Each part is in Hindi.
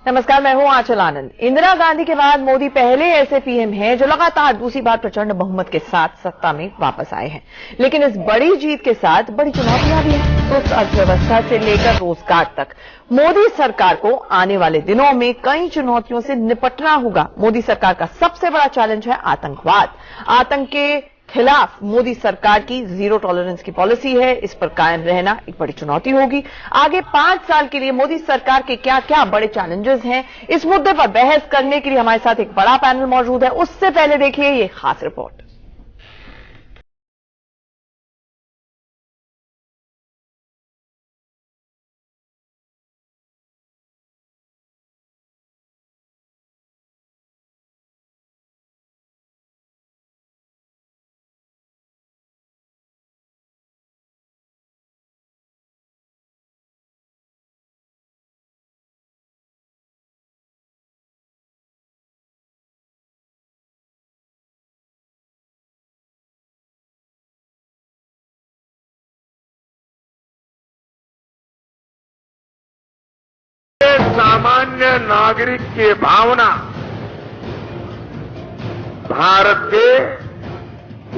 नमस्कार, मैं हूं आंचल आनंद। इंदिरा गांधी के बाद मोदी पहले ऐसे पीएम हैं जो लगातार दूसरी बार प्रचंड बहुमत के साथ सत्ता में वापस आए हैं। लेकिन इस बड़ी जीत के साथ बड़ी चुनौतियां भी हैं। सुस्त अर्थव्यवस्था से लेकर रोजगार तक मोदी सरकार को आने वाले दिनों में कई चुनौतियों से निपटना होगा। मोदी सरकार का सबसे बड़ा चैलेंज है आतंकवाद। आतंक के खिलाफ मोदी सरकार की जीरो टॉलरेंस की पॉलिसी है। इस पर कायम रहना एक बड़ी चुनौती होगी। आगे 5 साल के लिए मोदी सरकार के क्या क्या बड़े चैलेंजेस हैं, इस मुद्दे पर बहस करने के लिए हमारे साथ एक बड़ा पैनल मौजूद है। उससे पहले देखिए ये खास रिपोर्ट। सामान्य नागरिक की भावना भारत के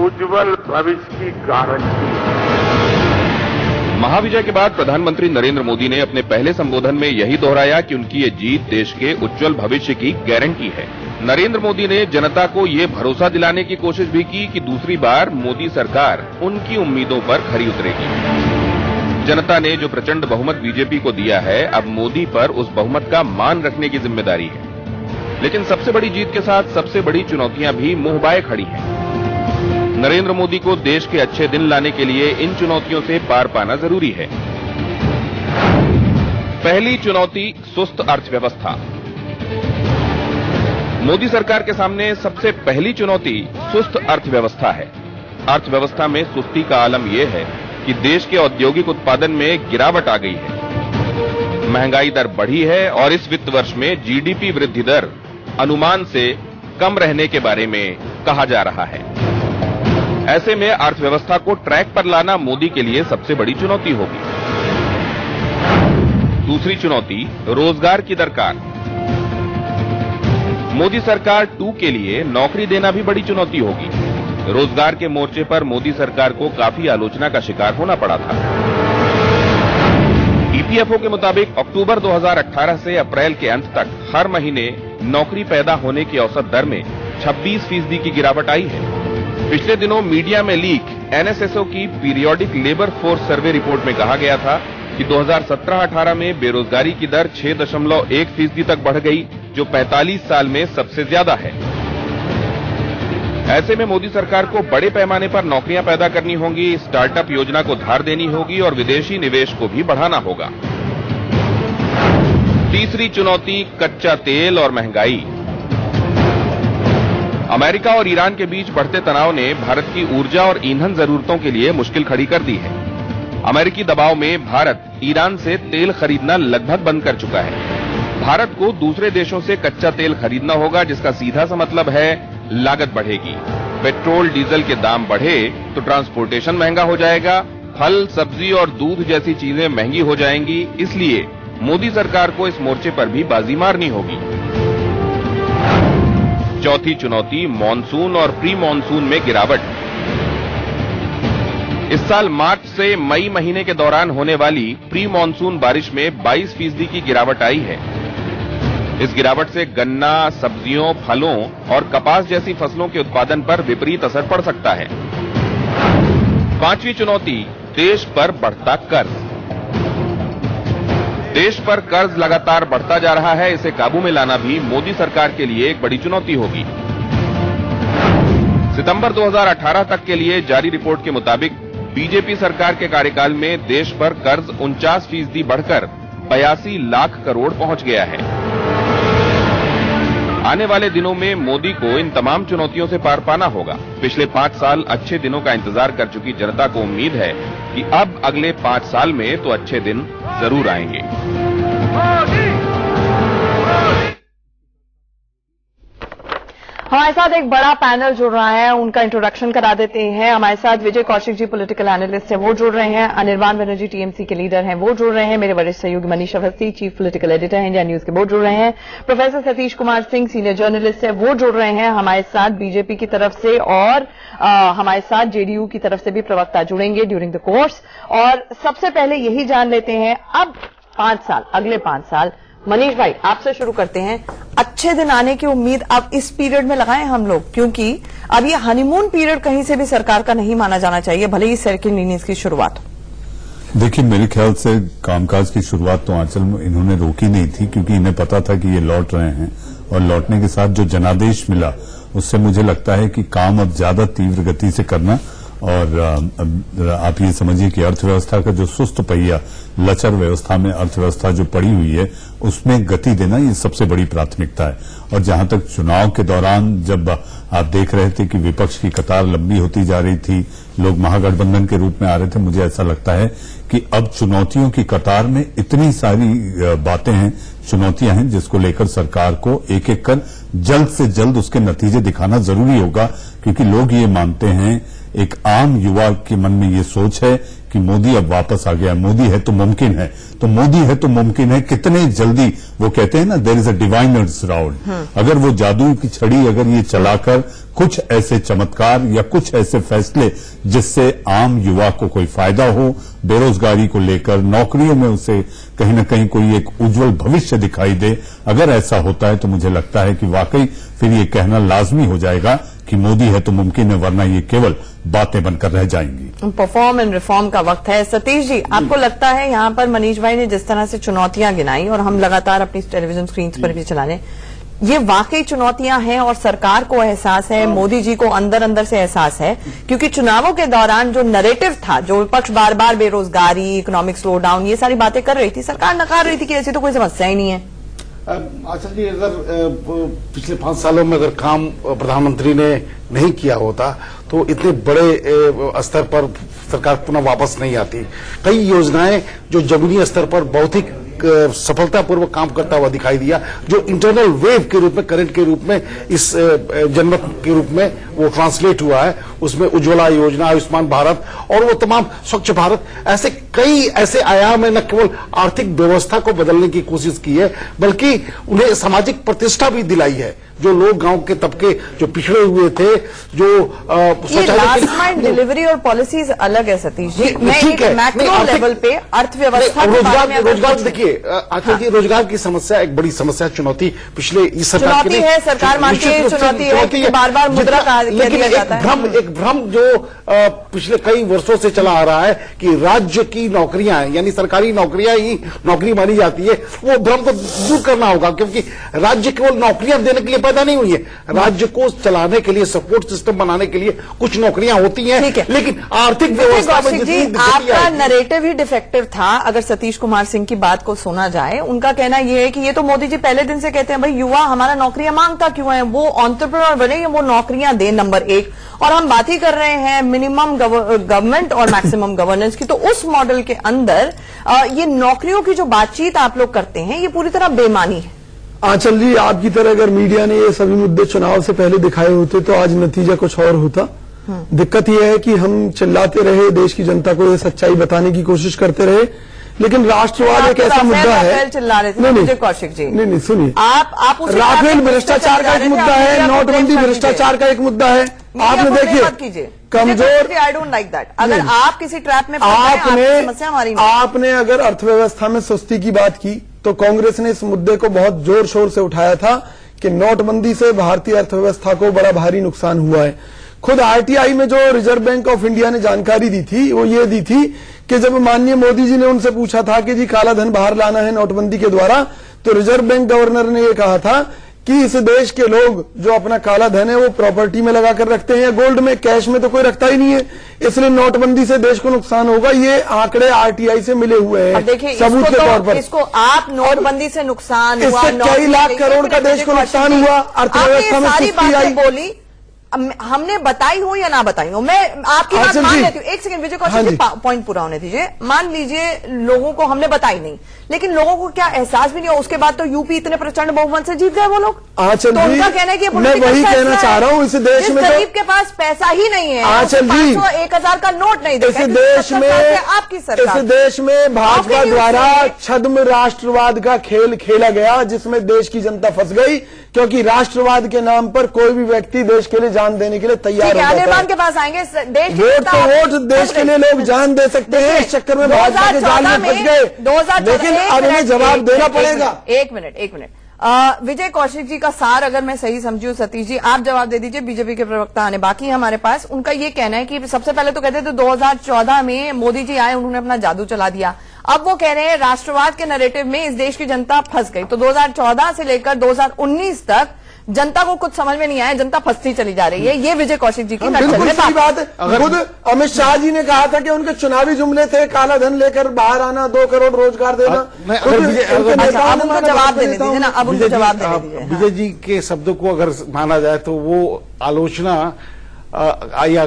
उज्जवल भविष्य की गारंटी है। महाविजय के बाद प्रधानमंत्री नरेंद्र मोदी ने अपने पहले संबोधन में यही दोहराया कि उनकी ये जीत देश के उज्जवल भविष्य की गारंटी है। नरेंद्र मोदी ने जनता को ये भरोसा दिलाने की कोशिश भी की कि दूसरी बार मोदी सरकार उनकी उम्मीदों पर खरी उतरेगी। जनता ने जो प्रचंड बहुमत बीजेपी को दिया है, अब मोदी पर उस बहुमत का मान रखने की जिम्मेदारी है। लेकिन सबसे बड़ी जीत के साथ सबसे बड़ी चुनौतियां भी मुंह बाए खड़ी हैं। नरेंद्र मोदी को देश के अच्छे दिन लाने के लिए इन चुनौतियों से पार पाना जरूरी है। पहली चुनौती सुस्त अर्थव्यवस्था। मोदी सरकार के सामने सबसे पहली चुनौती सुस्त अर्थव्यवस्था है। अर्थव्यवस्था में सुस्ती का आलम यह है कि देश के औद्योगिक उत्पादन में गिरावट आ गई है। महंगाई दर बढ़ी है और इस वित्त वर्ष में जीडीपी वृद्धि दर अनुमान से कम रहने के बारे में कहा जा रहा है। ऐसे में अर्थव्यवस्था को ट्रैक पर लाना मोदी के लिए सबसे बड़ी चुनौती होगी। दूसरी चुनौती रोजगार की दरकार। मोदी सरकार 2 के लिए नौकरी देना भी बड़ी चुनौती होगी। रोजगार के मोर्चे पर मोदी सरकार को काफी आलोचना का शिकार होना पड़ा था। ईपीएफओ के मुताबिक अक्टूबर 2018 से अप्रैल के अंत तक हर महीने नौकरी पैदा होने की औसत दर में 26% की गिरावट आई है। पिछले दिनों मीडिया में लीक एनएसएसओ की periodic labour force survey report में कहा गया था कि 2017-18 में बेरोजगारी की दर 6.1% तक बढ़ गई, जो 45 साल में सबसे ज्यादा है। ऐसे में मोदी सरकार को बड़े पैमाने पर नौकरियां पैदा करनी होंगी, स्टार्टअप योजना को धार देनी होगी और विदेशी निवेश को भी बढ़ाना होगा। तीसरी चुनौती कच्चा तेल और महंगाई। अमेरिका और ईरान के बीच बढ़ते तनाव ने भारत की ऊर्जा और ईंधन जरूरतों के लिए मुश्किल खड़ी कर दी है। अमेरिकी दबाव में भारत ईरान से तेल खरीदना लगभग बंद कर चुका है। भारत को दूसरे देशों से कच्चा तेल खरीदना होगा, जिसका सीधा सा मतलब है लागत बढ़ेगी। पेट्रोल डीजल के दाम बढ़े तो ट्रांसपोर्टेशन महंगा हो जाएगा, फल सब्जी और दूध जैसी चीजें महंगी हो जाएंगी। इसलिए मोदी सरकार को इस मोर्चे पर भी बाजी मारनी होगी। चौथी चुनौती मॉनसून और प्री मॉनसून में गिरावट। इस साल मार्च से मई महीने के दौरान होने वाली प्री मॉनसून बारिश में 22% की गिरावट आई है। इस गिरावट से गन्ना, सब्जियों, फलों और कपास जैसी फसलों के उत्पादन पर विपरीत असर पड़ सकता है। पांचवी चुनौती देश पर बढ़ता कर्ज। देश पर कर्ज लगातार बढ़ता जा रहा है। इसे काबू में लाना भी मोदी सरकार के लिए एक बड़ी चुनौती होगी। सितंबर 2018 तक के लिए जारी रिपोर्ट के मुताबिक बीजेपी सरकार के कार्यकाल में देश पर कर्ज 49% बढ़कर 82 लाख करोड़ पहुंच गया है। आने वाले दिनों में मोदी को इन तमाम चुनौतियों से पार पाना होगा। पिछले 5 साल अच्छे दिनों का इंतजार कर चुकी जनता को उम्मीद है कि अब अगले 5 साल में तो अच्छे दिन जरूर आएंगे। हमारे साथ एक बड़ा पैनल जुड़ रहा है, उनका इंट्रोडक्शन करा देते हैं। हमारे साथ विजय कौशिक जी पॉलिटिकल एनालिस्ट है, वो जुड़ रहे हैं। अनिर्बान बनर्जी टीएमसी के लीडर हैं, वो जुड़ रहे हैं। मेरे वरिष्ठ सहयोगी Manish Awasthi chief political editor हैं इंडिया न्यूज के, वो जुड़ रहे हैं। Professor Satish Kumar Singh senior journalist है, वो जुड़ रहे हैं हमारे साथ बीजेपी की तरफ से, और हमारे साथ जेडीयू की तरफ से भी प्रवक्ता जुड़ेंगे ड्यूरिंग द कोर्स। और सबसे पहले यही जान लेते हैं, अब 5 साल, अगले 5 साल, मनीष भाई आपसे शुरू करते हैं। अच्छे दिन आने की उम्मीद अब इस पीरियड में लगाएं हम लोग, क्योंकि अब ये हनीमून पीरियड कहीं से भी सरकार का नहीं माना जाना चाहिए, भले ही सेकंड इनिंग्स की शुरुआत। देखिए, मेरे ख्याल से कामकाज की शुरुआत तो आंचल में इन्होंने रोकी नहीं थी, क्योंकि इन्हें पता था कि ये लौट रहे हैं, और लौटने के साथ जो जनादेश मिला उससे मुझे लगता है कि काम अब ज्यादा तीव्र गति से करना, और आप ये समझिए कि अर्थव्यवस्था का जो सुस्त पहिया, लचर व्यवस्था में अर्थव्यवस्था जो पड़ी हुई है, उसमें गति देना ये सबसे बड़ी प्राथमिकता है। और जहां तक चुनाव के दौरान जब आप देख रहे थे कि विपक्ष की कतार लंबी होती जा रही थी, लोग महागठबंधन के रूप में आ रहे थे, मुझे ऐसा लगता है कि अब चुनौतियों की कतार में इतनी सारी बातें हैं, चुनौतियां हैं, जिसको लेकर सरकार को एक एक कर जल्द से जल्द उसके नतीजे दिखाना जरूरी होगा। क्योंकि लोग ये मानते हैं, एक आम युवा के मन में ये सोच है कि मोदी अब वापस आ गया, मोदी है तो मुमकिन है, तो मोदी है तो मुमकिन है। कितने जल्दी, वो कहते हैं ना, देयर इज अ डिवाइनर्स राउंड, अगर वो जादू की छड़ी अगर ये चलाकर कुछ ऐसे चमत्कार या कुछ ऐसे फैसले जिससे आम युवा को कोई फायदा हो, बेरोजगारी को लेकर नौकरियों में उसे कहीं न कहीं कोई एक उज्जवल भविष्य दिखाई दे, अगर ऐसा होता है तो मुझे लगता है कि वाकई फिर ये कहना लाजमी हो जाएगा कि मोदी है तो मुमकिन है, वरना ये केवल बातें बनकर रह जाएंगी। परफॉर्म एंड रिफॉर्म का वक्त है। सतीश जी, आपको लगता है यहां पर मनीष भाई ने जिस तरह से चुनौतियां गिनाई, और हम लगातार अपनी टेलीविजन स्क्रीन पर भी चला रहे, ये वाकई चुनौतियां हैं और सरकार को एहसास है, मोदी जी को अंदर अंदर से एहसास है? क्योंकि चुनावों के दौरान जो नैरेटिव था, जो विपक्ष बार बार बेरोजगारी, इकोनॉमिक स्लो डाउन, ये सारी बातें कर रही थी, सरकार नकार रही थी कि ऐसी तो कोई समस्या ही नहीं है। अच्छा जी, अगर पिछले 5 सालों में अगर काम प्रधानमंत्री ने नहीं किया होता तो इतने बड़े स्तर पर सरकार पुनः वापस नहीं आती। कई योजनाएं जो जमीनी स्तर पर बहुत ही सफलतापूर्वक काम करता हुआ दिखाई दिया, जो इंटरनल वेव के रूप में, करंट के रूप में, इस जनमत के रूप में वो ट्रांसलेट हुआ है। उसमें उज्ज्वला योजना, आयुष्मान भारत और वो तमाम स्वच्छ भारत, ऐसे कई ऐसे आयाम है, न केवल आर्थिक व्यवस्था को बदलने की कोशिश की है, बल्कि उन्हें सामाजिक प्रतिष्ठा भी दिलाई है। जो लोग, गांव के तबके जो पिछड़े हुए थे, जो लास्ट माइल डिलीवरी और पॉलिसीज अलग है सतीश जी। मैं एक मैक्रो लेवल पे अर्थव्यवस्था, रोजगार देखिए आजकल की रोजगार की समस्या एक बड़ी समस्या, चुनौती पिछले इस सरकार की है, सरकार मानती है चुनौती है, बार बार मुद्रा कहा जाता है। एक भ्रम जो पिछले कई वर्षों से चला आ रहा है कि राज्य की नौकरियां, यानी सरकारी नौकरियां ही नौकरी मानी जाती है, वो भ्रम को दूर करना होगा। क्योंकि राज्य केवल नौकरियां देने के लिए पैदा नहीं हुई है, राज्य को चलाने के लिए, सपोर्ट सिस्टम बनाने के लिए कुछ नौकरियां होती हैं, लेकिन आर्थिक व्यवस्था में आपका नैरेटिव ही डिफेक्टिव था। अगर सतीश कुमार सिंह की बात को सुना जाए, उनका कहना यह है कि ये तो मोदी जी पहले दिन से कहते हैं, भाई युवा हमारा नौकरियां मांगता क्यों है, वो एंटरप्रेन्योर बने, वो नौकरियां दे, नंबर 1। और हम बात ही कर रहे हैं मिनिमम गवर्नमेंट और मैक्सिमम गवर्नेंस की, तो उस मॉडल के अंदर ये नौकरियों की जो बातचीत आप लोग करते हैं, ये पूरी तरह बेमानी है। आंचल जी, आपकी तरह अगर मीडिया ने ये सभी मुद्दे चुनाव से पहले दिखाए होते तो आज नतीजा कुछ और होता। दिक्कत यह है कि हम चिल्लाते रहे, देश की जनता को ये सच्चाई बताने की कोशिश करते रहे, लेकिन राष्ट्रवाद एक ऐसा मुद्दा है। चिल्ला रहे थे मुझे कौशिक जी। नहीं, सुनिए, आप राफेल भ्रष्टाचार का एक मुद्दा है, नोटबंदी भ्रष्टाचार का एक मुद्दा है। आपने देखिए कमजोर, आई डोंट लाइक दैट। अगर आप किसी ट्रैप में आपने अगर अर्थव्यवस्था में सुस्ती की बात की, तो कांग्रेस ने इस मुद्दे को बहुत जोर शोर से उठाया था कि नोटबंदी से भारतीय अर्थव्यवस्था को बड़ा भारी नुकसान हुआ है। खुद आरटीआई में जो रिजर्व बैंक ऑफ इंडिया ने जानकारी दी थी, वो ये दी थी कि जब माननीय मोदी जी ने उनसे पूछा था कि जी काला धन बाहर लाना है नोटबंदी के द्वारा, तो रिजर्व बैंक गवर्नर ने ये कहा था कि इस देश के लोग जो अपना काला धन है वो प्रॉपर्टी में लगाकर रखते हैं या गोल्ड में, कैश में तो कोई रखता ही नहीं है, इसलिए नोटबंदी से देश को नुकसान होगा। ये आंकड़े आरटीआई से मिले हुए हैं सबूत के तौर पर। इसको आप नोटबंदी से नुकसान हुआ, इससे कई लाख करोड़ का देश को नुकसान हुआ, अर्थव्यवस्था में सुस्ती आई। बोली हमने बताई हो या ना बताई हो, मैं आपकी बात मान लेती हूँ। एक सेकंड विजय कौशिक जी, पॉइंट पूरा होने दीजिए। मान लीजिए लोगों को हमने बताई नहीं, लेकिन लोगों को क्या एहसास भी नहीं हो। उसके बाद तो यूपी इतने प्रचंड बहुमत से जीत गए वो लोग। आंचल तो जी, उनका कहना है कि मैं वही कहना चाह रहा हूँ, इस देश में गरीब के पास पैसा ही नहीं है, आंचल जी 1000 का नोट नहीं देगा, इस देश में आपकी सरकार, इस देश में भाजपा द्वारा छद्म राष्ट्रवाद का खेल खेला गया, जिसमें देश की जनता फंस गई, क्योंकि राष्ट्रवाद के नाम पर कोई भी व्यक्ति देश के लिए जान देने के लिए तैयार हो जाता है। के पास आएंगे देश वोट तो वोट, देश के लिए लोग जान दे सकते हैं, इस चक्कर में भाजपा के जाल में फंस गए, लेकिन अब इन्हें जवाब देना पड़ेगा। एक मिनट विजय कौशिक जी का सार अगर मैं सही समझी हूं, सतीश जी आप जवाब दे दीजिए, बीजेपी के प्रवक्ता आने बाकी है हमारे पास। उनका ये कहना है कि सबसे पहले तो कहते थे 2014 में मोदी जी आए, उन्होंने अपना जादू चला दिया। अब वो कह रहे हैं राष्ट्रवाद के नैरेटिव में इस देश की जनता फंस गई। तो 2014 से लेकर 2019 तक जनता को कुछ समझ में नहीं आया, जनता फंसती चली जा रही है। ये विजय कौशिक जी की बिल्कुल सही बात है। खुद अमित शाह जी ने कहा था कि उनके चुनावी जुमले थे काला धन लेकर बाहर आना, 2 करोड़ रोजगार देना। अब उनको जवाब देने दीजिए ना, अब उनको जवाब देने दीजिए। विजय जी के शब्दों को अगर माना जाए तो वो आलोचना या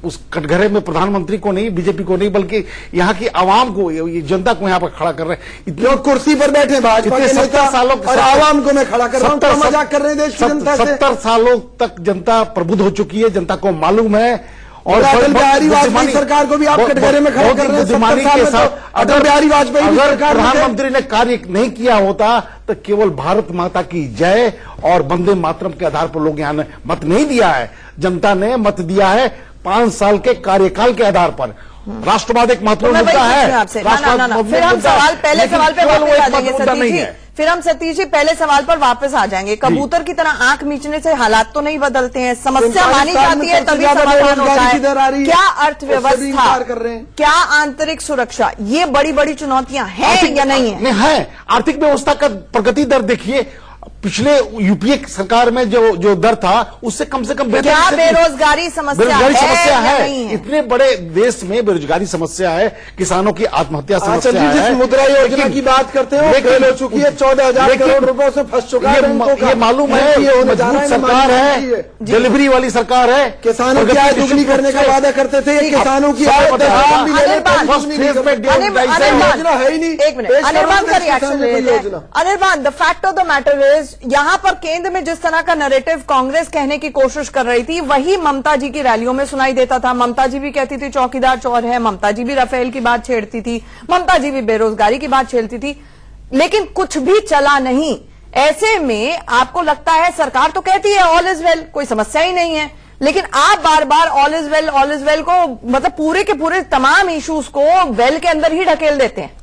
उस कटघरे में प्रधानमंत्री को नहीं, बीजेपी को नहीं, बल्कि यहाँ की आवाम को, जनता को यहाँ पर खड़ा कर रहे हैं। इतने कुर्सी पर बैठे भाजपा के 70 सालों और आवाम को मैं खड़ा कर रहा हूँ, तो मजाक कर रहे हैं देश की जनता से। 70 सालों तक जनता प्रबुद्ध हो चुकी है, जनता को मालूम है। और अटल बिहारी वाजपेयी सरकार को भी आप कटघरे में खड़ा कर रहे हैं। 70 साल में तो अटल बिहारी वाजपेयी अगर प्रधानमंत्री ने कार्य नहीं किया होता तो केवल भारत माता की जय और वंदे मातरम के आधार पर लोग यहाँ ने मत नहीं दिया है। जनता ने मत दिया है 5 साल के कार्यकाल के आधार पर। राष्ट्रवाद एक महत्वपूर्ण मुद्दा है। फिर हम सवाल पहले सवाल पे वापस आ जाएंगे सतीश जी, फिर हम सतीश जी पहले सवाल पर वापस आ जाएंगे। कबूतर की तरह आंख मीचने से हालात तो नहीं बदलते हैं, समस्या मानी जाती है तभी समाधान होता है। क्या अर्थव्यवस्था, क्या आंतरिक सुरक्षा, ये बड़ी बड़ी चुनौतियां हैं या नहीं है? आर्थिक व्यवस्था का प्रगति दर देखिए, पिछले यूपीए सरकार में जो दर था उससे कम से कम क्या बेरोजगारी समस्या है? इतने बड़े देश में बेरोजगारी समस्या है, किसानों की आत्महत्या समस्या है। जिस मुद्रा योजना की बात करते हैं फेल हो चुकी है, 14,000 करोड़ रुपए से फंस चुका है। ये मालूम है, मजबूत सरकार है, डिलीवरी वाली सरकार है। किसानों की आय दुगनी करने का वादा करते थे, किसानों की आय योजना है ही नहीं। एक मिनट, अनिर्बान का रिएक्शन लेते हैं। Anirban, the fact of the matter is, यहां पर केंद्र में जिस तरह का नैरेटिव कांग्रेस कहने की कोशिश कर रही थी, वही ममता जी की रैलियों में सुनाई देता था। ममता जी भी कहती थी चौकीदार चोर है, ममता जी भी राफेल की बात छेड़ती थी, ममता जी भी बेरोजगारी की बात छेड़ती थी, लेकिन कुछ भी चला नहीं। ऐसे में आपको लगता है, सरकार तो कहती है ऑल इज वेल, कोई समस्या ही नहीं है, लेकिन आप बार बार ऑल इज वेल को, मतलब पूरे के पूरे तमाम इश्यूज को वेल के अंदर ही ढकेल देते हैं।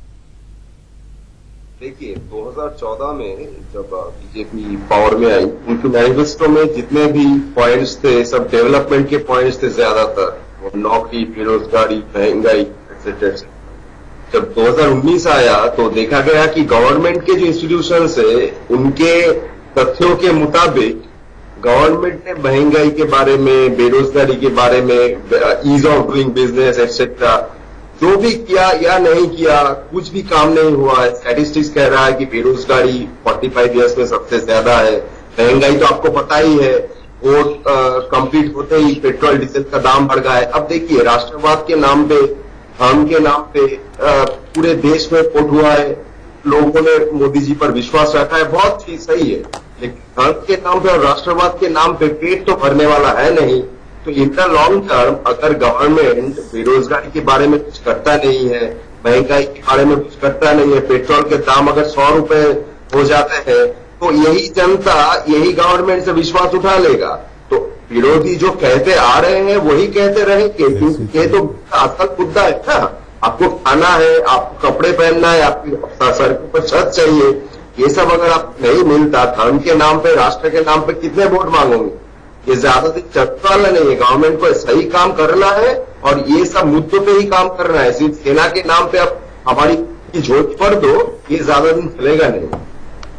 देखिए 2014 में जब बीजेपी पावर में आई, उनके मैनिफेस्टो में जितने भी पॉइंट्स थे सब डेवलपमेंट के पॉइंट्स थे ज्यादातर, वो नौकरी, बेरोजगारी, महंगाई एक्सेट्रा। जब 2019 आया तो देखा गया कि गवर्नमेंट के जो इंस्टीट्यूशंस है उनके तथ्यों के मुताबिक गवर्नमेंट ने महंगाई के बारे में, बेरोजगारी के बारे में, ease of doing business etcetera जो भी किया या नहीं किया, कुछ भी काम नहीं हुआ है। स्टैटिस्टिक्स कह रहा है कि बेरोजगारी 45 ईयर्स में सबसे ज्यादा है, महंगाई तो आपको पता ही है, वोट कंप्लीट होते ही पेट्रोल डीजल का दाम बढ़ गया है। अब देखिए राष्ट्रवाद के नाम पे, धर्म के नाम पे पूरे देश में वोट हुआ है, लोगों ने मोदी जी पर विश्वास रखा है, बहुत चीज सही है, लेकिन धर्म के नाम पे और राष्ट्रवाद के नाम पे पेट तो भरने वाला है नहीं। तो इन द लॉन्ग टर्म अगर गवर्नमेंट बेरोजगारी के बारे में कुछ करता नहीं है, महंगाई के बारे में कुछ करता नहीं है, पेट्रोल के दाम अगर 100 रुपए हो जाते हैं, तो यही जनता यही गवर्नमेंट से विश्वास उठा लेगा। तो विरोधी जो कहते आ रहे हैं वही कहते रहेंगे, क्योंकि ये तो असल मुद्दा है ना। आपको खाना है, आपको कपड़े पहनना है, आपकी सड़कों पर छत चाहिए, ये सब अगर आप नहीं मिलता, धर्म के नाम पे, राष्ट्र के नाम पे कितने वोट मांगोगे? ये ज्यादा दिन चलने वाला नहीं है। गवर्नमेंट को सही काम करना है और ये सब मुद्दों पे ही काम करना है। सिर्फ सेना के नाम पे आप हमारी झोंक पर दो, ये ज्यादा दिन चलेगा नहीं।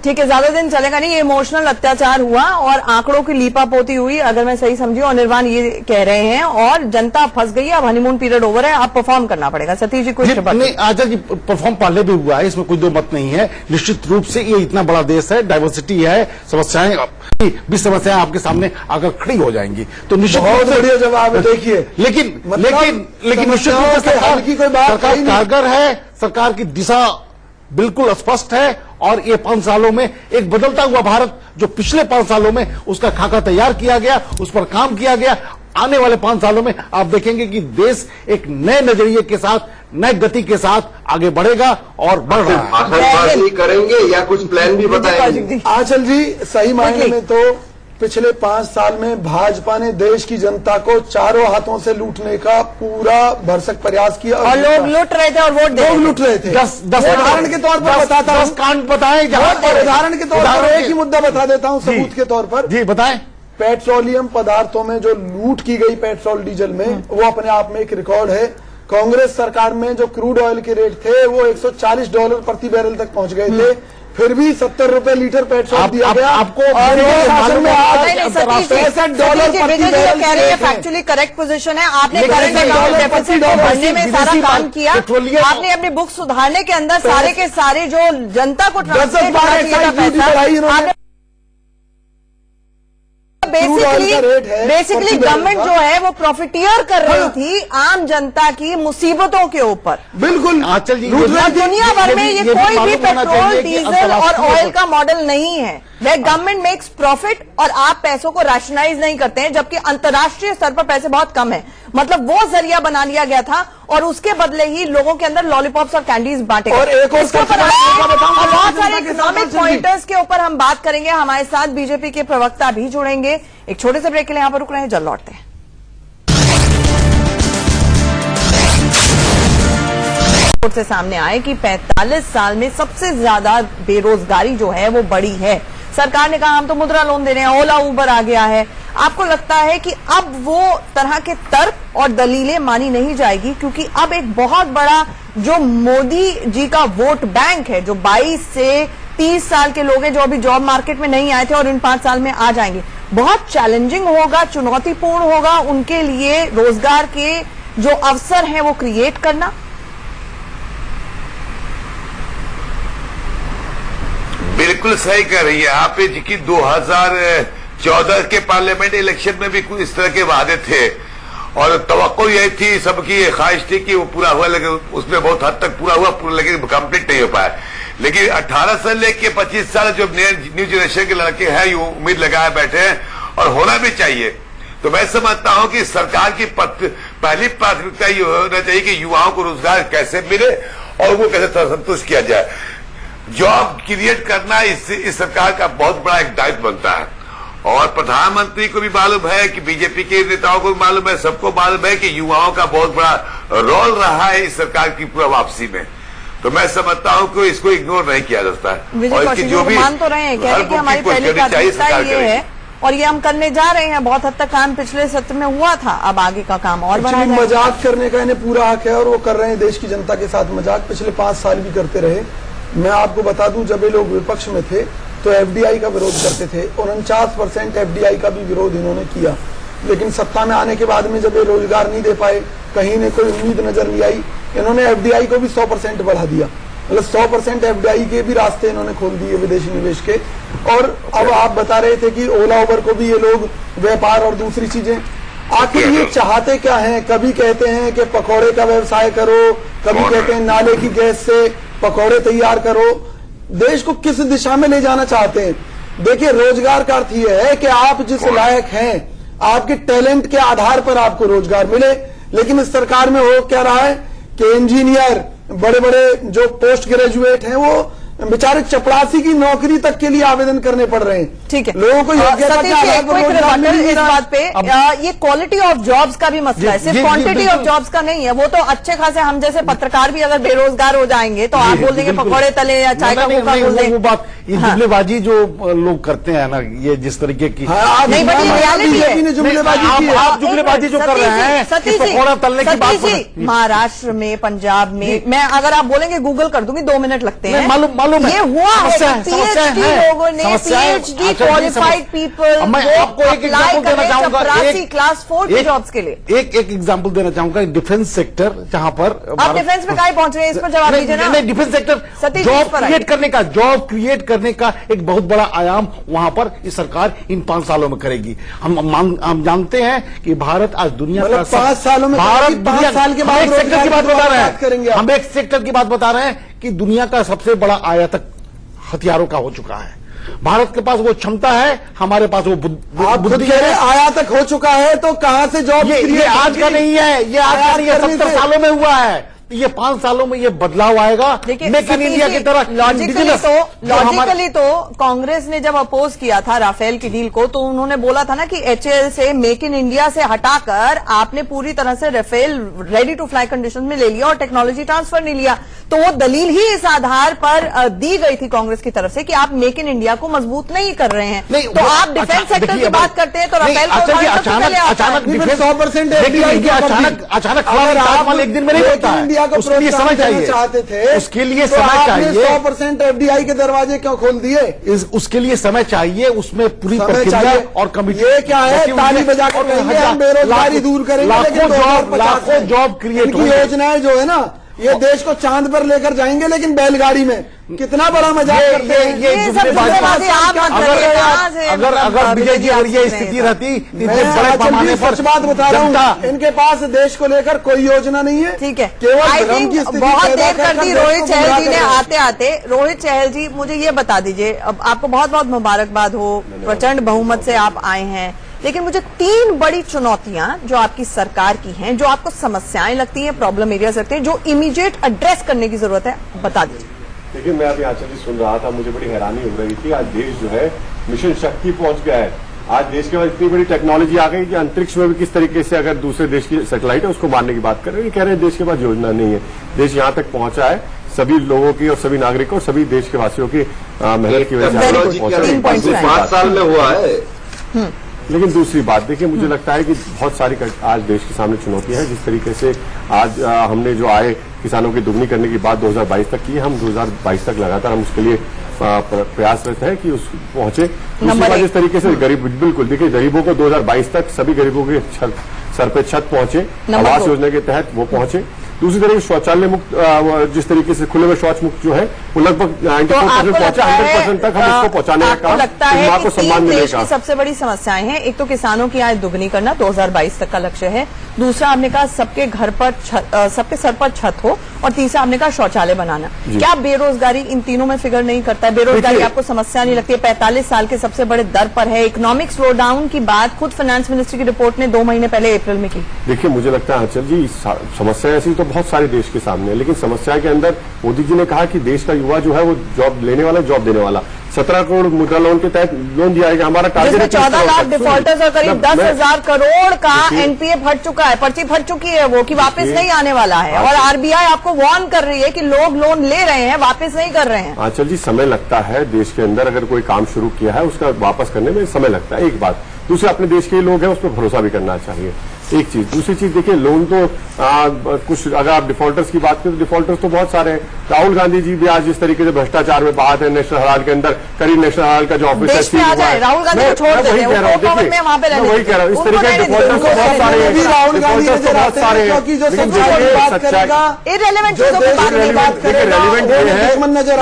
ठीक है, ज्यादा दिन चलेगा नहीं। ये इमोशनल अत्याचार हुआ और आंकड़ों की लीपापोती हुई, अगर मैं सही समझी। और निर्वाण ये कह रहे हैं और जनता फंस गई है, अब हनीमून पीरियड ओवर है, अब परफॉर्म करना पड़ेगा। सतीश जी कुछ नहीं, आजा जी परफॉर्म पहले भी हुआ है, इसमें कोई दो मत नहीं है। निश्चित रूप से ये इतना बड़ा देश है, डाइवर्सिटी है, समस्याएं भी समस्याएं आपके सामने आकर खड़ी हो जाएंगी। तो निश्चित बहुत बढ़िया जवाब है। देखिए लेकिन निश्चित रूप से सरकार कारगर है, सरकार की दिशा बिल्कुल स्पष्ट है। और ये 5 सालों में एक बदलता हुआ भारत जो पिछले 5 सालों में उसका खाका तैयार किया गया, उस पर काम किया गया, आने वाले 5 सालों में आप देखेंगे कि देश एक नए नजरिए के साथ, नए गति के साथ आगे बढ़ेगा और बढ़ रहा है। भाषणबाजी करेंगे या कुछ प्लान भी बताएंगे? आंचल जी, सही मायने में तो पिछले 5 साल में भाजपा ने देश की जनता को चारों हाथों से लूटने का पूरा भरसक प्रयास किया और लोग लूट रहे थे और वोट दे लूट रहे थे। 10 उदाहरण के तौर पर बताता हूं, 10 कांड बताएं जहां पर उदाहरण के तौर पर एक ही मुद्दा बता देता हूं सबूत के तौर पर। जी बताएं। पेट्रोलियम पदार्थों में जो लूट की गई पेट्रोल डीजल में, वो अपने आप में एक रिकॉर्ड है। कांग्रेस सरकार में जो क्रूड ऑयल के रेट थे वो $140 प्रति बैरल तक पहुंच गए थे, फिर भी 70 रुपए लीटर पेट्रोल दिया गया। आपको शासन में आज $65 प्रति बैरल कह रही है, फैक्चुअली करेक्ट पोजीशन है। आपने करंट अकाउंट डेफिसिट को भरने में सारा काम किया, आपने अपनी बुक सुधारने के अंदर सारे के सारे जो जनता को ट्रांसफर पैसा बेसिकली गवर्नमेंट जो है वो प्रॉफिटियर कर रही थी आम जनता की मुसीबतों के ऊपर। बिल्कुल दुनिया भर में ये कोई भी पेट्रोल, डीजल और ऑयल का मॉडल नहीं है। वह गवर्नमेंट मेक्स प्रॉफिट और आप पैसों को रैशनलाइज नहीं करते हैं, जबकि अंतर्राष्ट्रीय स्तर पर पैसे बहुत कम है। मतलब वो जरिया बना लिया गया था और उसके बदले ही लोगों के अंदर लॉलीपॉप्स और कैंडीज बांटे और एक और बहुत सारे इकोनॉमिक पॉइंटर्स के ऊपर हम बात करेंगे। हमारे साथ बीजेपी के प्रवक्ता भी जुड़ेंगे। एक छोटे से ब्रेक के लिए यहां पर रुक रहे हैं, जल्द लौटते हैं। से सामने आए कि 45 साल में सबसे ज्यादा बेरोजगारी जो है वो बढ़ी है। सरकार ने कहा हम तो मुद्रा लोन दे रहे हैं, ओला उबर आ गया है। आपको लगता है कि अब वो तरह के तर्क और दलीलें मानी नहीं जाएगी, क्योंकि अब एक बहुत बड़ा जो मोदी जी का वोट बैंक है, जो 22 से 30 साल के लोग हैं जो अभी जॉब मार्केट में नहीं आए थे और इन 5 साल में आ जाएंगे, बहुत चैलेंजिंग होगा, चुनौतीपूर्ण होगा उनके लिए रोजगार के जो अवसर हैं वो क्रिएट करना। बिल्कुल सही कह रही है आप कि 2014 के पार्लियामेंट इलेक्शन में भी कुछ इस तरह के वादे थे और तवक्को यही थी, सबकी ख्वाहिश थी कि वो पूरा हुआ, लेकिन उसमें बहुत हद तक पूरा हुआ, लेकिन कंप्लीट नहीं हो पाया। लेकिन 18 से लेके 25 साल जो न्यू जनरेशन के लड़के हैं ये उम्मीद लगाए बैठे हैं और होना भी चाहिए। तो मैं समझता हूं कि सरकार की पहली प्राथमिकता ये होना चाहिए कि युवाओं को रोजगार कैसे मिले और वो कैसे संतुष्ट किया जाए। जॉब क्रिएट करना इस सरकार का बहुत बड़ा एक दायित्व बनता है और प्रधानमंत्री को भी मालूम है कि बीजेपी के नेताओं को भी मालूम है, सबको मालूम है कि युवाओं का बहुत बड़ा रोल रहा है इस सरकार की पूरा वापसी में। तो मैं समझता हूं कि इसको इग्नोर नहीं किया जाता है और इसकी जो भी मान तो रहे हैं, कह रहे कि हमारी पहली प्राथमिकता ये है और ये हम करने जा रहे हैं। बहुत हद तक काम पिछले सत्र में हुआ था, अब आगे का काम और बढ़ा जाएगा। मजाक करने का इन्हें पूरा हक है और वो कर रहे हैं देश की जनता के साथ मजाक, पिछले 5 साल भी करते रहे। मैं आपको बता दूं, जब ये लोग विपक्ष में थे तो एफडीआई का विरोध करते थे, 49% एफडीआई का भी विरोध इन्होंने किया। लेकिन सत्ता में आने के बाद में जब ये रोजगार नहीं दे पाए, कहीं ने कोई उम्मीद नजर नहीं आई, इन्होंने एफडीआई को भी 100% बढ़ा दिया। मतलब 100% एफडीआई के भी रास्ते इन्होंने खोल दिए विदेशी निवेश के। और अब आप बता रहे थे कि ओला उबर को भी ये लोग व्यापार और दूसरी चीजें, आखिर ये चाहते क्या हैं? कभी कहते हैं कि पकौड़े का व्यवसाय करो, कभी कहते हैं नाले की गैस से पकौड़े तैयार करो। देश को किस दिशा में ले जाना चाहते हैं? देखिए, रोजगार का अर्थ यह है कि आप जिस लायक हैं, आपके टैलेंट के आधार पर आपको रोजगार मिले। लेकिन इस सरकार में हो क्या रहा है कि इंजीनियर, बड़े बड़े जो पोस्ट ग्रेजुएट हैं, वो बेचारे चपरासी की नौकरी तक के लिए आवेदन करने पड़ रहे हैं। ठीक है, लोगों को योग्यता के आधार पर रोजगार मिल नहीं इस रहा। बात पे ये क्वालिटी ऑफ जॉब्स का भी मसला है, सिर्फ क्वांटिटी ऑफ जॉब्स का नहीं है। वो तो अच्छे खासे हम जैसे पत्रकार भी अगर बेरोजगार हो जाएंगे तो आप बोल देंगे पकौड़े तले या चाय का कोका बोल देंगे। वो बात, ये जुमलेबाजी जो लोग करते हैं ना, ये जिस तरीके की नहीं, बट ये रियलिटी है। आप जुमलेबाजी जो कर रहे हैं, पकौड़ा तलने की बात, महाराष्ट्र में, पंजाब में, मैं अगर आप बोलेंगे गूगल कर दूंगी, 2 मिनट लगते हैं। मालूम है, ये हुआ है, पीएचडी लोगों ने, पीएचडी क्वालिफाइड पीपल, मैं आपको एक एग्जाम्पल देना चाहूंगा, क्लास 4 की जॉब्स के लिए एक एग्जाम्पल देना चाहूंगा। डिफेंस सेक्टर, जहां पर आप डिफेंस में कहीं पहुंच रहे हैं, इस पर जवाब दीजिए ना। नहीं, डिफेंस सेक्टर जॉब क्रिएट करने का एक बहुत बड़ा आयाम वहां पर इस सरकार इन 5 सालों में करेगी। हम जानते हैं कि भारत आज दुनिया का 5 सालों में, भारत 5 साल के बाद एक सेक्टर की बात बता रहे हैं, करेंगे। हम एक सेक्टर की बात बता रहे हैं कि दुनिया का सबसे बड़ा आयातक हथियारों का हो चुका है। भारत के पास वो क्षमता है, हमारे पास वो बुद्धि है। आयातक हो चुका है तो कहां से जॉब? ये आज का नहीं है, ये आज का नहीं है, 70 सालों में हुआ है। ये 5 सालों में ये बदलाव आएगा। मेक इन इंडिया की तरह। लॉजिकली तो कांग्रेस ने जब अपोज किया था राफेल की डील को, तो उन्होंने बोला था ना कि एचएएल से मेक इन इंडिया से हटाकर आपने पूरी तरह से Rafale ready to fly condition में ले लिया और टेक्नोलॉजी ट्रांसफर नहीं लिया। तो वो दलील ही इस आधार पर दी गई थी कांग्रेस की तरफ से कि आप मेक इन इंडिया को मजबूत नहीं कर रहे हैं। तो आप डिफेंस सेक्टर की बात करते हैं तो राफेल को अचानक 100% अचानक एक दिन में नहीं होता है। उसके लिए समय चाहिए, चाहते थे उसके लिए समय चाहिए। 100% एफडीआई के दरवाजे क्यों खोल दिए? उसके लिए समय चाहिए, उसमें पूरी प्रक्रिया और कमिटी। ये क्या है? ताली बजाकर कहेंगे हम बेरोजगारी दूर करेंगे, लाखों जॉब क्रिएट की योजनाएं जो है ना, ये देश को चांद पर लेकर जाएंगे, लेकिन बैलगाड़ी में। कितना बड़ा मजाक करते हैं। अगर विजय जी अगर ये स्थिति रहती, बड़े पैमाने पर सच बात बता रहा हूँ, इनके पास देश को लेकर कोई योजना नहीं है। ठीक है, केवल धर्म की स्थिति बहुत देर कर दी रोहित चहल जी ने आते आते। रोहित चहल जी, मुझे ये बता दीजिए, अब आपको बहुत बहुत मुबारकबाद हो, प्रचंड बहुमत से आप आए हैं, लेकिन मुझे 3 बड़ी चुनौतियां जो आपकी सरकार की हैं, जो आपको समस्याएं लगती हैं, प्रॉब्लम एरियाज लगते हैं, जो इमीडिएट एड्रेस करने की जरूरत है, बता दीजिए। देखिए, मैं अभी आंचल जी सुन रहा था, मुझे बड़ी हैरानी हो रही थी। आज देश जो है मिशन शक्ति पहुंच गया है। आज देश के पास इतनी बड़ी टेक्नोलॉजी आ गई कि अंतरिक्ष में भी किस तरीके से अगर दूसरे देश की सैटेलाइट है उसको मारने की बात कर रहे हैं। कह रहे हैं देश के पास योजना नहीं है। देश यहां तक पहुंचा है सभी लोगों की और सभी नागरिकों और सभी देश के वासियों की मेहनत की वजह से 5 साल में हुआ है। लेकिन दूसरी बात देखिए, मुझे लगता है कि बहुत सारी आज देश के सामने चुनौतियां हैं। जिस तरीके से आज हमने जो आय किसानों की दुगनी करने की बात 2022 तक की है, हम 2022 तक लगातार हम उसके लिए प्रयासरत है कि उस पहुंचे। दूसरी बात, जिस तरीके से गरीब, बिल्कुल देखिए, गरीबों को 2022 तक सभी गरीबों के सर पे छत पहुंचे, आवास योजना के तहत वो पहुंचे। दूसरी तरीके शौचालय मुक्त, जिस तरीके से खुले में शौच मुक्त जो है वो लगभग 94% पहुंचा, 100% तक हम इसको पहुंचाने का काम, लगता है मां को सम्मान मिलेगा। सबसे बड़ी समस्याएं हैं, एक तो किसानों की आय दुगनी करना 2022 तक का लक्ष्य है, दूसरा आपने कहा सबके घर पर सबके सर पर छत हो, और तीसरा आपने कहा शौचालय बनाना। क्या बेरोजगारी इन तीनों में फिगर नहीं करता है? बेरोजगारी आपको समस्या नहीं लगती है? 45 साल के सबसे बड़े दर पर है। इकोनॉमिक स्लो डाउन की बात खुद फाइनेंस मिनिस्ट्री की रिपोर्ट ने 2 महीने पहले अप्रैल में की। देखिए, मुझे लगता है आंचल जी, समस्या ऐसी तो बहुत सारे देश के सामने है, लेकिन समस्या के अंदर मोदी जी ने कहा कि देश का युवा जो है वो जॉब लेने वाला, जॉब देने वाला। 17 करोड़ मुद्रा लोन के तहत लोन दिया जाएगा। हमारा टारगेट 14 लाख डिफॉल्टर्स और करीब 10,000 करोड़ का एनपीए फट चुका है, पर्ची फट चुकी है वो, कि वापस नहीं आने वाला है। और आरबीआई आपको वार्न कर रही है कि लोग लोन ले रहे हैं, वापस नहीं कर रहे हैं। आंचल जी, समय लगता है देश के अंदर, अगर कोई काम शुरू किया है उसका वापस करने में समय लगता है, एक बात। दूसरे, अपने देश के लोग हैं उस पर भरोसा भी करना चाहिए, एक चीज। दूसरी चीज देखिए, लोन तो कुछ, अगर आप डिफॉल्टर्स की बात करें तो डिफॉल्टर्स तो बहुत सारे हैं। राहुल गांधी जी भी आज जिस तरीके से भ्रष्टाचार में बात है, नेशनल हेराल्ड के अंदर, करीब नेशनल हेराल्ड का जो ऑफिस है, राहुल गांधी को छोड़ देते हैं, वही कह रहा हूँ, इस तरीके के डिफॉल्टर्स बहुत सारे हैं,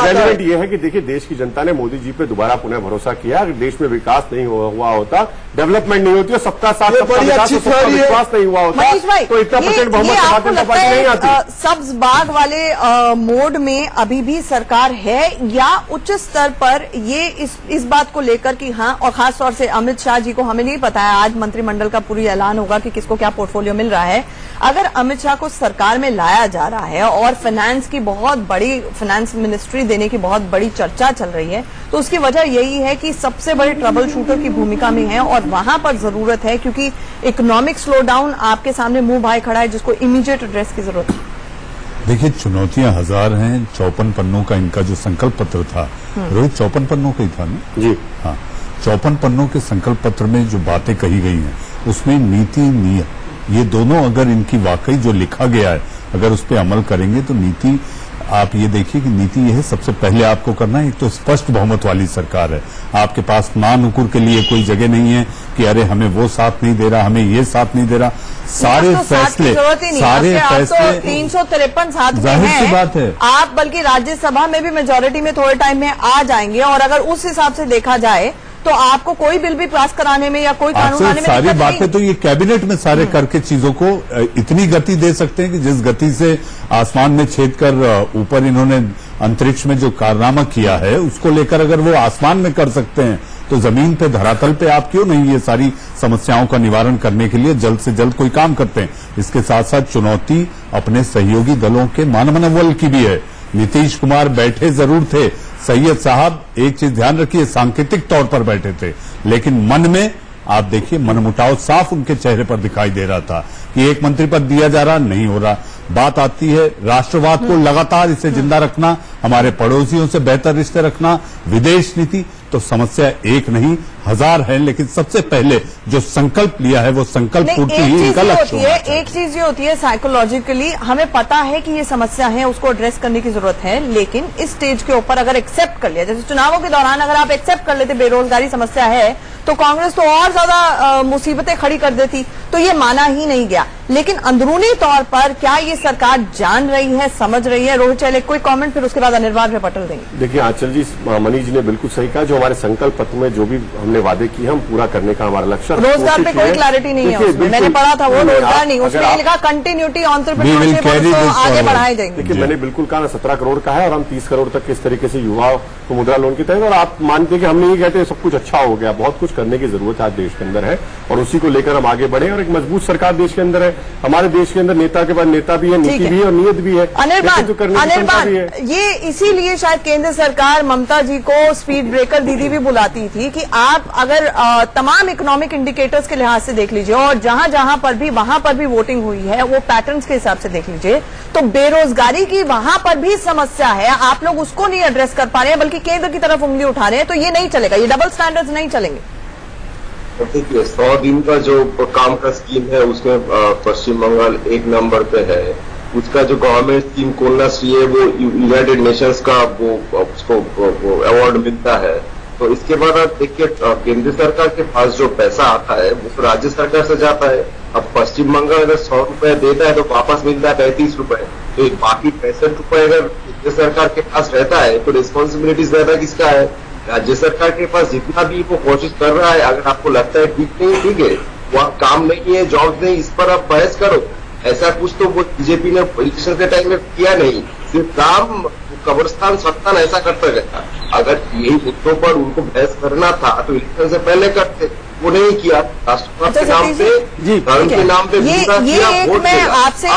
रेलिवेंट ये है कि देखिए, देश की जनता ने मोदी जी पे दोबारा पुनः भरोसा किया। अगर देश में विकास नहीं हुआ होता, डेवलपमेंट नहीं होती, सबका साथ विश्वास नहीं हुआ होता, तो इतना % बहुमत भारतीय जनता पार्टी नहीं आती। सब्ज बाग वाले मोड में अभी भी सरकार है, या उच्च स्तर पर ये इस बात को लेकर कि हाँ, और खासतौर से अमित शाह जी को, हमें नहीं पता है, आज मंत्रिमंडल का पूरी ऐलान होगा कि किसको क्या पोर्टफोलियो मिल रहा है। अगर अमित शाह को सरकार में लाया जा रहा है और फाइनेंस की बहुत बड़ी, फाइनेंस मिनिस्ट्री देने की बहुत बड़ी चर्चा चल रही है, तो उसकी वजह यही है कि सबसे बड़े ट्रबल शूटर की भूमिका में है, और वहां पर जरूरत है, क्योंकि इकोनॉमिक स्लो डाउन आपके सामने मुंह भाई खड़ा है, जिसको इमीडिएट एड्रेस की जरूरत है। देखिए, चुनौतियां हजार हैं। 54 पन्नों का इनका जो संकल्प पत्र था, रोहित 54 पन्नों का ही था ना जी? हाँ, 54 पन्नों के संकल्प पत्र में जो बातें कही गई हैं, उसमें नीति, नियत, ये दोनों अगर इनकी वाकई जो लिखा गया है, अगर उस पर अमल करेंगे तो नीति, आप ये देखिए कि नीति ये है, सबसे पहले आपको करना है, एक तो स्पष्ट बहुमत वाली सरकार है। आपके पास नानुकुर के लिए कोई जगह नहीं है कि अरे हमें वो साथ नहीं दे रहा, हमें ये साथ नहीं दे रहा। सारे फैसले 353 साथ जाहिर सी बात है, आप बल्कि राज्यसभा में भी मेजोरिटी में थोड़े टाइम में आ जाएंगे, और अगर उस हिसाब से देखा जाए तो आपको कोई बिल भी पास कराने में या कोई कानून लाने में सारी बातें तो ये कैबिनेट में सारे करके चीजों को इतनी गति दे सकते हैं कि जिस गति से आसमान में छेद कर ऊपर इन्होंने अंतरिक्ष में जो कारनामा किया है उसको लेकर अगर वो आसमान में कर सकते हैं तो जमीन पे धरातल पे आप क्यों नहीं ये सारी समस्याओं का निवारण करने के लिए जल्द से जल्द कोई काम करते हैं। इसके साथ साथ चुनौती अपने सहयोगी दलों के मानवबल की भी है। नीतीश कुमार बैठे जरूर थे, सैयद साहब एक चीज ध्यान रखिए सांकेतिक तौर पर बैठे थे, लेकिन मन में आप देखिए मनमुटाव साफ उनके चेहरे पर दिखाई दे रहा था कि एक मंत्री पद दिया जा रहा, नहीं हो रहा। बात आती है राष्ट्रवाद को लगातार इसे जिंदा रखना, हमारे पड़ोसियों से बेहतर रिश्ते रखना, विदेश नीति, तो समस्या एक नहीं हजार है, लेकिन सबसे पहले जो संकल्प लिया है वो संकल्प पूर्ति ही इनका लक्ष्य होना चाहिए। एक चीज ये होती है साइकोलॉजिकली हमें पता है कि ये समस्या है, उसको एड्रेस करने की जरूरत है, लेकिन इस स्टेज के ऊपर अगर एक्सेप्ट कर लिया, जैसे चुनावों के दौरान अगर आप एक्सेप्ट कर लेते बेरोजगारी समस्या है तो कांग्रेस तो और ज्यादा मुसीबतें खड़ी कर देती, तो ये माना ही नहीं गया। लेकिन अंदरूनी तौर पर क्या ये सरकार जान रही है, समझ रही है? रोहित चहल कोई कमेंट, फिर उसके बाद अनिर्बाण पे पटल देंगे। देखिए आंचल जी, मनीष जी ने बिल्कुल सही कहा, जो हमारे संकल्प पत्र में जो भी हमने वादे किए हम पूरा करने का हमारा लक्ष्य। रोजगार पे कोई क्लैरिटी नहीं है उसमें, मैंने पढ़ा था वो रोजगार नहीं, उसमें लिखा कंटिन्यूटी एंटरप्रेन्योरशिप आगे बढ़ाए जाएंगे। देखिए मैंने बिल्कुल कहा 17 करोड़ का है और हम 30 करोड़ तक किस तरीके से युवाओं को मुद्रा लोन के तहत, और आप मानते हैं कि हम नहीं कहते सब कुछ अच्छा हो गया, बहुत कुछ करने की जरूरत आज देश के अंदर है और उसी को लेकर हम आगे बढ़े। और एक मजबूत सरकार देश के अंदर है, हमारे देश के अंदर नेता के बाद नेता भी है, नीति भी है और नीयत भी है। अनिर्बाण, ये इसीलिए शायद केंद्र सरकार ममता जी को स्पीड ब्रेकर दीदी भी बुलाती थी कि आप अगर तमाम इकोनॉमिक इंडिकेटर्स के लिहाज से देख लीजिए और जहां जहां पर भी वहां पर भी वोटिंग हुई है वो पैटर्न्स के हिसाब से देख लीजिए, तो बेरोजगारी की वहां पर भी समस्या है, आप लोग उसको नहीं एड्रेस कर पा रहे हैं बल्कि केंद्र की तरफ उंगली उठा रहे हैं, तो ये नहीं चलेगा, ये डबल स्टैंडर्ड्स नहीं चलेंगे। देखिए 100 दिन का जो काम का स्कीम है उसमें पश्चिम बंगाल 1 नंबर पे है। उसका जो गवर्नमेंट स्कीम कन्याश्री है वो यूनाइटेड नेशंस का वो उसको अवार्ड मिलता है। तो इसके बाद आप देखिए केंद्र सरकार के पास जो पैसा आता है वो राज्य सरकार से जाता है। अब पश्चिम बंगाल अगर 100 रुपए देता है तो वापस मिलता है 35 रुपए, तो बाकी 65 रुपए अगर केंद्र सरकार के पास रहता है तो रिस्पॉन्सिबिलिटी ज्यादा किसका है? राज्य सरकार के पास। जितना भी वो कोशिश कर रहा है, अगर आपको लगता है ठीक नहीं, ठीक है, वहाँ काम नहीं है, जॉब नहीं, इस पर आप बहस करो, ऐसा कुछ तो वो बीजेपी ने इलेक्शन के टाइम में किया नहीं, सिर्फ काम कब्रिस्तान सत्तान ऐसा करता गया। अगर यही मुद्दों पर उनको बहस करना था तो इलेक्शन से पहले करते, वो नहीं किया। राष्ट्रवाद के नाम पे, धर्म के नाम पे ये एक मैं आपसे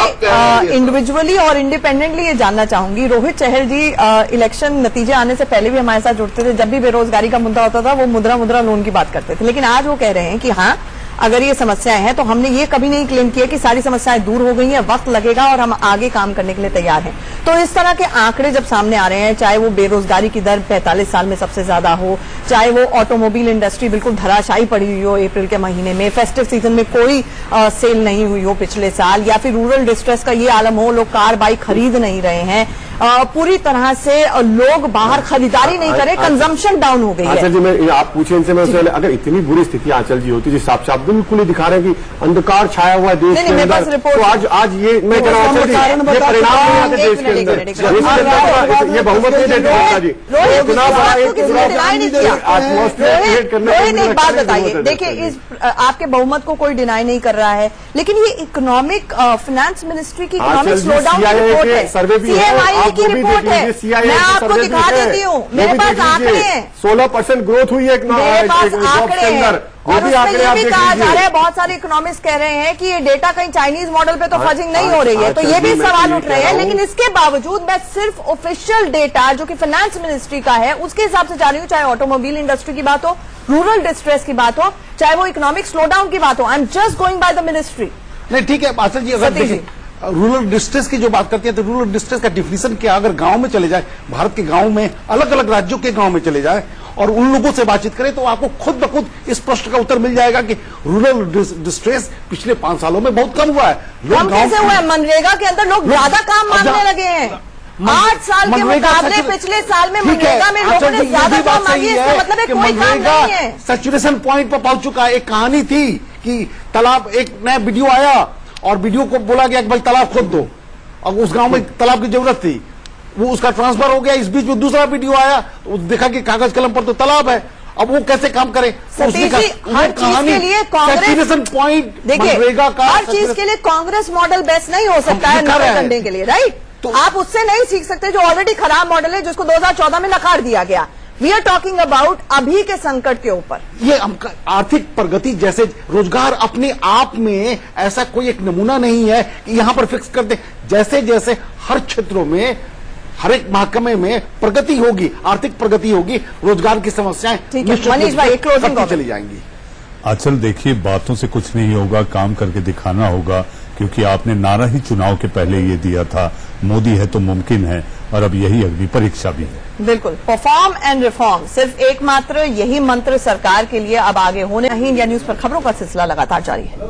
इंडिविजुअली और इंडिपेंडेंटली ये जानना चाहूंगी। रोहित चहल जी इलेक्शन नतीजे आने से पहले भी हमारे साथ जुड़ते थे, जब भी बेरोजगारी का मुद्दा होता था वो मुद्रा लोन की बात करते थे, लेकिन आज वो कह रहे हैं कि हाँ अगर ये समस्याएं हैं तो हमने ये कभी नहीं क्लेम किया कि सारी समस्याएं दूर हो गई हैं, वक्त लगेगा और हम आगे काम करने के लिए तैयार हैं। तो इस तरह के आंकड़े जब सामने आ रहे हैं, चाहे वो बेरोजगारी की दर 45 साल में सबसे ज्यादा हो, चाहे वो ऑटोमोबाइल इंडस्ट्री बिल्कुल धराशायी पड़ी हुई हो अप्रैल के महीने में, फेस्टिव सीजन में कोई सेल नहीं हुई हो पिछले साल, या फिर रूरल डिस्ट्रेस का ये आलम हो, लोग कार बाइक खरीद नहीं रहे हैं, पूरी तरह से लोग बाहर खरीदारी नहीं करे, कंजम्पशन डाउन हो गई है। आंचल जी, मैं आप पूछे इनसे, मैं अगर इतनी बुरी स्थिति आंचल जी होती जिस साफ बिल्कुल ही दिखा रहे हैं कि अंधकार छाया हुआ देश के अंदर, तो आज ये मैं कह रहा हूँ ये परिणाम नहीं आते देश के अंदर, ये बहुमत नहीं देते ममता जी, इतना बड़ा एक बात बताइए। देखिए इस आपके बहुमत को कोई डिनाई नहीं कर रहा है, लेकिन ये इकोनॉमिक फाइनेंस मिनिस्ट्री की इकोनॉमिक स्लोडाउन की रिपोर्ट है, सीएमआई की रिपोर्ट है, मैं आपको दिखा देती हूँ, मेरे पास आंकड़े हैं। 16% ग्रोथ हुई है मेरे पास आंकड़े हैं और उसमें ये भी कहा जा रहा है, बहुत सारे इकोनॉमिस्ट कह रहे हैं कि ये डेटा कहीं चाइनीज मॉडल पे तो फजिंग नहीं हो रही है, तो ये भी सवाल उठ रहे हैं। लेकिन इसके बावजूद मैं सिर्फ ऑफिशियल डेटा जो कि फाइनेंस मिनिस्ट्री का है उसके हिसाब से जा रही हूँ, चाहे ऑटोमोबाइल इंडस्ट्री की बात हो, रूरल डिस्ट्रेस की बात हो, चाहे वो इकोनॉमिक स्लोडाउन की बात हो। I am just going by the ministry. नहीं ठीक है आंचल जी, अगर देखिए रूरल डिस्ट्रेस की जो बात करती है तो रूरल डिस्ट्रेस का डिफिनेशन क्या? अगर गांव में चले जाए, भारत के गांव में, अलग अलग राज्यों के गांव में चले जाए और उन लोगों से बातचीत करें तो आपको खुद ब खुद इस प्रश्न का उत्तर मिल जाएगा कि रूरल डिस्ट्रेस पिछले 5 सालों में बहुत कम हुआ है। कम कैसे हुआ है? मनरेगा के अंदर लोग ज्यादा काम मांगने लगे हैं। 8 साल के मुकाबले पिछले साल में मनरेगा में लोगों ने ज्यादा काम मांगी है, इसका मतलब है कोई काम नहीं है। सैचुरेशन पॉइंट पर पहुंच चुका है। एक कहानी थी कि तालाब, एक नया वीडियो आया और वीडियो को बोला गया कि भाई तालाब खोद दो, और उस गांव में तालाब की जरूरत थी, वो उसका ट्रांसफर हो गया। इस बीच में दूसरा वीडियो आया तो देखा कि कागज कलम पर तो तालाब है, अब वो कैसे काम करे? हर चीज के लिए कांग्रेस पॉइंट, देखिए हर चीज के लिए कांग्रेस मॉडल बेस्ट नहीं हो सकता है करने के लिए, राइट? तो आप उससे नहीं सीख सकते जो ऑलरेडी खराब मॉडल है, जिसको 2014 में नकार दिया गया। वी आर टॉकिंग अबाउट अभी के संकट के ऊपर। ये आर्थिक प्रगति जैसे रोजगार अपने आप में ऐसा कोई एक नमूना नहीं है कि यहां पर फिक्स कर दे। जैसे जैसे हर क्षेत्रों में, हर एक महकमे में प्रगति होगी, आर्थिक प्रगति होगी, रोजगार की समस्याएं मनीष भाई क्लोजिंग चली जाएंगी। आंचल देखिए, बातों से कुछ नहीं होगा, काम करके दिखाना होगा, क्योंकि आपने नारा ही चुनाव के पहले ये दिया था, मोदी है तो मुमकिन है, और अब यही अगली परीक्षा भी है। बिल्कुल, परफॉर्म एंड रिफॉर्म, सिर्फ एकमात्र यही मंत्र सरकार के लिए अब आगे होने। इंडिया न्यूज पर खबरों का सिलसिला लगातार जारी है।